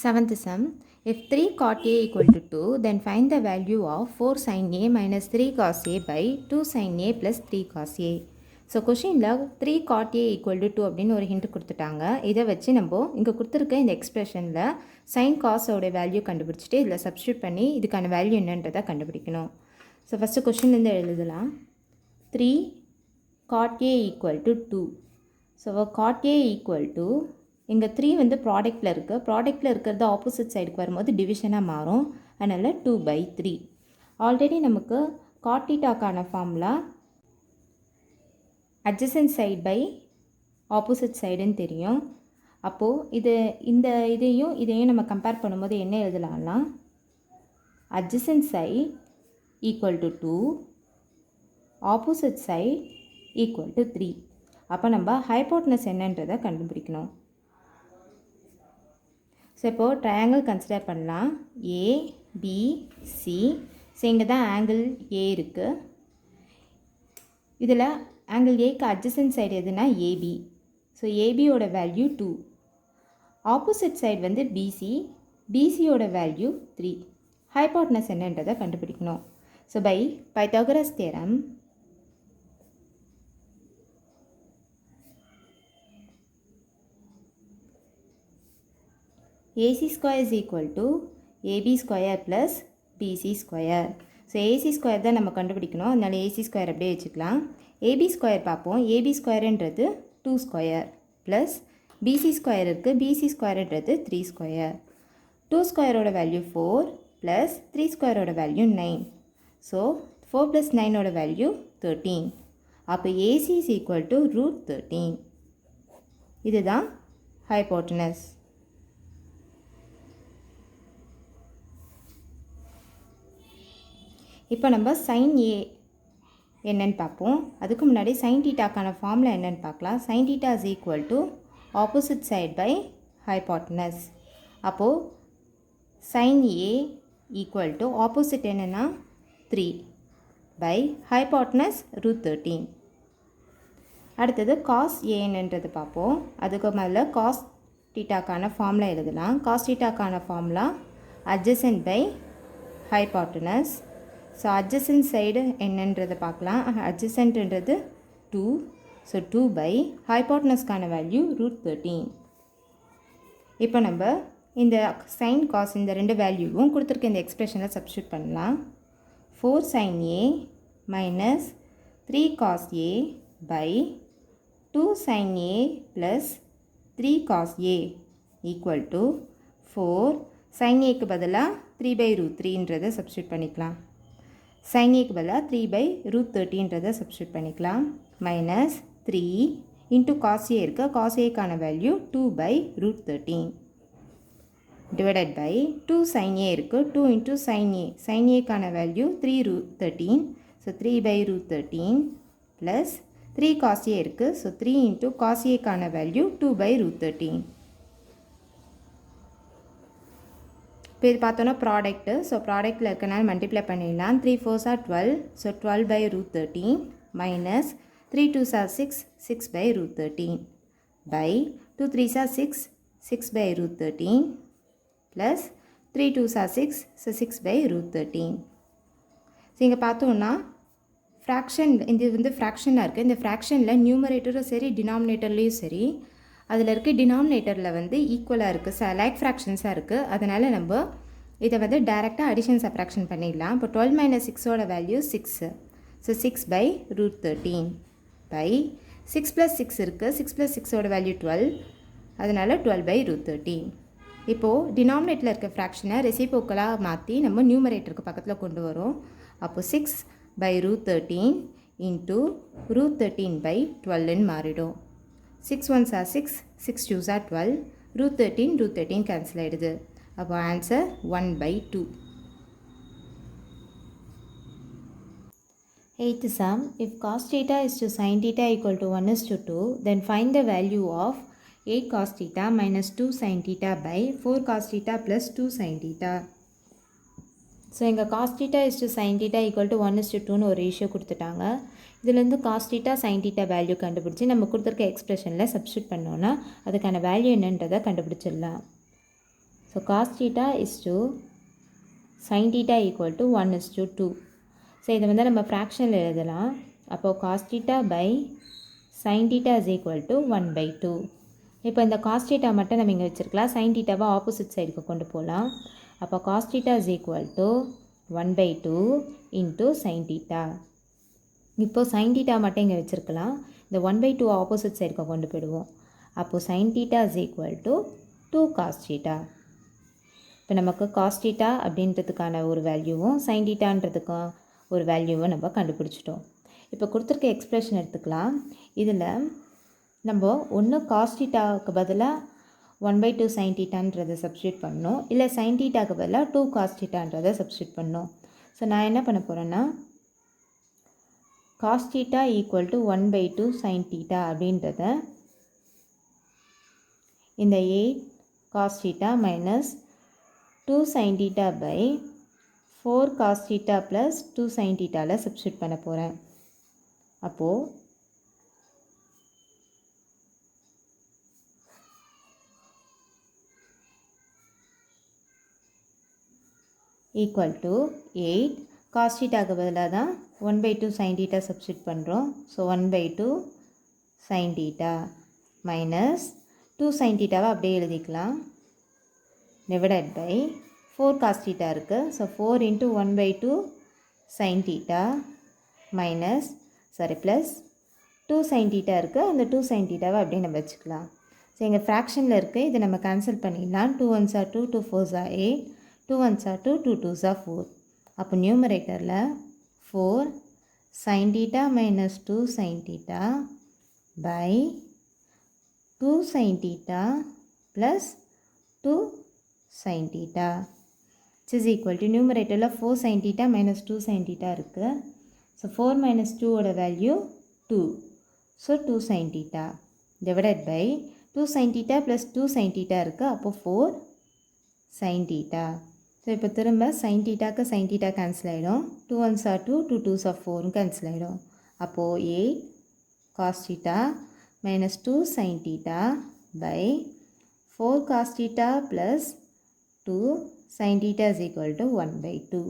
Seventh sum, if 3 cot A equal to 2, then find the value of 4 sin A minus 3 cos A by 2 sin A plus 3 cos A. So கொஷினில் 3 cot A equal to 2 அப்படின்னு ஒரு hint கொடுத்துட்டாங்க. இதை வச்சு நம்ம இங்கே கொடுத்துருக்க இந்த எக்ஸ்பிரஷனில் சைன் காஸோட வேல்யூ கண்டுபிடிச்சிட்டு இதில் சப்ஸ்டியூட் பண்ணி இதுக்கான வேல்யூ என்னன்றதை கண்டுபிடிக்கணும். ஸோ ஃபஸ்ட்டு கொஷின்லேருந்து எழுதலாம். 3 cot A equal to 2. So cot A equal to இங்கே 3 வந்து ப்ராடக்டில் இருக்குது. ப்ராடக்டில் இருக்கிறது ஆப்போசிட் சைடுக்கு வரும்போது டிவிஷனாக மாறும். அதனால் 2/3. ஆல்ரெடி நமக்கு cot θக்கான formula adjacent side by opposite சைடுன்னு தெரியும். அப்போது இதையும் நம்ம கம்பேர் பண்ணும்போது என்ன எழுதலாம்னா adjacent side equal to 2, opposite side equal to 3. அப்போ நம்ம ஹைப்போட்டனஸ் என்னன்றதை கண்டுபிடிக்கணும். ஸோ இப்போது ட்ரையாங்கிள் கன்சிடர் பண்ணலாம். ஏபிசி. ஸோ இங்கே தான் ஆங்கிள் ஏ இருக்குது. இதில் ஆங்கிள் ஏக்கு அட்ஜசன்ட் சைடு எதுனா ஏபி. ஸோ ஏபியோட வேல்யூ 2. ஆப்போசிட் சைடு வந்து பிசி. பிசியோட வேல்யூ 3. ஹைப்போட்டனஸ் என்னன்றதை கண்டுபிடிக்கணும். So by Pythagoras theorem AC square is equal to AB square plus BC square. So AC square தான் நம்ம கண்டுபிடிக்கணும். அதனால் AC square அப்படியே வச்சுக்கலாம். AB square பார்ப்போம். AB squareன்றது 2 square plus BC square இருக்குது. BC squareன்றது 3 square. 2 squareோட வேல்யூ 4 plus 3 squareோட வேல்யூ 9. ஸோ 4 plus 9ஓட வேல்யூ 13. அப்போ AC is equal to √13. இதுதான் ஹைப்போட்டனஸ். இப்போ நம்ம சைன் ஏ என்னன்னு பார்ப்போம். அதுக்கு முன்னாடி சைன் தீட்டாக்கான ஃபார்முலா என்னன்னு பார்க்கலாம். Sine theta is equal to opposite side by hypotenuse. அப்போது sine A equal to opposite என்னென்னா 3 பை ஹைப்போட்டனஸ் √13. அடுத்தது காஸ் ஏன்ன்றது பார்ப்போம். அதுக்கு முதல்ல காஸ் தீட்டாக்கான ஃபார்முலா எழுதலாம். காஸ் தீட்டாக்கான formula adjacent by hypotenuse. So adjacent side என்னன்றதை பார்க்கலாம். அட்ஜசன்ட்ன்றது 2. ஸோ 2 பை ஹைப்போட்டனஸ்க்கான வேல்யூ √13. இப்போ நம்ம இந்த சைன் காஸ் இந்த ரெண்டு வேல்யூவும் கொடுத்துருக்க இந்த எக்ஸ்பிரஷனில் சப்ஸ்டியூட் பண்ணலாம். 4 sin A minus 3 cos A by 2 sin A plus 3 cos A equal to 4 sin Aக்கு பதிலாக 3/√3ன்றதை சப்ஸ்டியூட் பண்ணிக்கலாம். sin Aக்கு பதிலாக 3/√13ன்றதை சப்ஸ்டியூட் பண்ணிக்கலாம். மைனஸ் 3 இன்ட்டு cos A இருக்க. cos Aக்கான value 2/√13 divided by 2 sin A இருக்குது. 2 இன்ட்டு sin A. sin Aக்கான value 3/13. So 3/√13 plus 3 cos A இருக்குது. ஸோ 3 இன்ட்டு cos Aக்கான வேல்யூ 2/√13. இப்போ இது பார்த்தோன்னா ப்ராடக்ட்டு. ஸோ ப்ராடக்ட்டில் இருக்கனால மல்டிப்ளை பண்ணிடலாம். 3 4s are 12. So 12/√13 minus 3 2s are 6 6/√13 by 2 3s are 6 6/√13 plus 3 2s are 6 so 6/√13. So இங்கே பார்த்தோன்னா ஃப்ராக்ஷன் இது வந்து ஃப்ராக்ஷனாக இருக்குது. இந்த ஃப்ராக்ஷனில் நியூமரேட்டரும் சரி டினாமினேட்டர்லேயும் சரி அதில் இருக்க டினாமினேட்டரில் வந்து ஈக்குவலாக இருக்குது. லைக் ஃப்ராக்ஷன்ஸாக இருக்குது. அதனால் நம்ம இதை வந்து டைரெக்டாக அடிஷன் சப்ராக்ஷன் பண்ணிடலாம். இப்போ 12 மைனஸ் 6ஓட வேல்யூ 6. ஸோ 6/√13 பை 6 + 6 இருக்குது. 6 + 6ஓட வேல்யூ 12. அதனால் 12/√13. இப்போது டினாமினேட்டரில் இருக்க ஃப்ராக்ஷனை ரெசிப்ரோக்கலாக மாற்றி நம்ம நியூமரேட்டருக்கு பக்கத்தில் கொண்டு வரோம். அப்போது 6/√13 இன்ட்டு √13/12ன்னு மாறிடும். 6 1s are 6 6 2s are 12. √13 cancel ஆகிடுது. அப்போ answer 1/2. Eighth sum, if cos theta is to sin theta equal to 1:2, then find the value of 8 cos theta minus 2 sin theta by 4 cos theta plus 2 sin theta. So இங்கே cos theta is to sine theta equal to 1:2ன்னு ஒரு ratio கொடுத்துட்டாங்க. இதுலேருந்து cos theta sine theta value கண்டுபிடிச்சி நம்ம கொடுத்துருக்க எக்ஸ்பிரஷனில் substitute பண்ணோன்னா அதுக்கான வேல்யூ என்னன்றதை கண்டுபிடிச்சிடலாம். So cos theta is to sine theta equal to 1:2. So இதை வந்து நம்ம ஃப்ராக்ஷனில் எழுதலாம். அப்போது cos theta by sine theta is equal to 1/2. இப்போ இந்த காஸ் தீட்டா மட்டும் நம்ம இங்கே வச்சுருக்கலாம். சைன் தீட்டாவை ஆப்போசிட் சைடுக்கு கொண்டு போகலாம். அப்போ cos theta is equal to 1/2 into sine theta. இப்போது சைன் தீட்டா மட்டும் இங்கே வச்சுருக்கலாம். இந்த 1/2 ஆப்போசிட் சைடுக்கு கொண்டு போயிடுவோம். அப்போது sine theta is equal to 2 cos theta. இப்போ நமக்கு காஸ் தீட்டா அப்படின்றதுக்கான ஒரு வேல்யூவும் சைன் தீட்டான்றதுக்கும் ஒரு வேல்யூவும் நம்ம கண்டுபிடிச்சிட்டோம். இப்போ கொடுத்துருக்க எக்ஸ்ப்ரெஷன் எடுத்துக்கலாம். இதில் நம்ம ஒன்று காஸ் தீட்டாவுக்கு பதிலாக 1/2 சைன் தீட்டான்றதை சப்ஸ்டியூட் பண்ணணும், இல்லை சைன் தீட்டாவுக்கு பதிலாக 2 காஸ் தீட்டான்றதை சப்ஸ்டியூட் பண்ணணும். ஸோ நான் என்ன பண்ண போகிறேன்னா cos theta equal to 1/2 sine theta அப்படின்றத இந்த 8 cos theta minus 2 sin theta by 4 cos theta plus 2 sin theta substitute பண்ண போகிறேன். அப்போது ஈக்குவல் டு 8 cos thetaக்கு பதிலாக தான் 1/2 sin theta சப்ஸ்டியூட் பண்ணுறோம். So 1/2 sin theta minus 2 sin thetaவை அப்படியே எழுதிக்கலாம். divided by 4 cos theta இருக்குது. So 4 into 1/2 sin theta minus plus 2 sin theta இருக்குது. அந்த 2 sin thetaவை அப்படியே நம்ம வச்சுக்கலாம். ஸோ எங்கள் ஃப்ராக்ஷனில் இருக்குது, இதை நம்ம கேன்சல் பண்ணிடலாம். 2 1s are 2, 2 4s are 8, 2 1s are 2, 2 2s are 4. அப்போ நியூமரேட்டரில் 4 sin theta minus 2 sin theta by 2 sin theta plus 2 sin theta which is equal to numeratorல 4 sin theta minus 2 sin theta இருக்குது. ஸோ 4 minus 2 ஓட value 2. So 2 sin theta divided by 2 sin theta plus 2 sin theta இருக்குது. அப்போ 4 sin theta. So இப்போ திரும்ப sin thetaக்கு sin theta cancel ஆகிடும். 2 1s are 2, 2 2s are 4 cancel ஆகிடும். அப்போது 8 cos theta minus 2 sin theta by 4 cos theta plus 2 sin theta is equal to 1/2.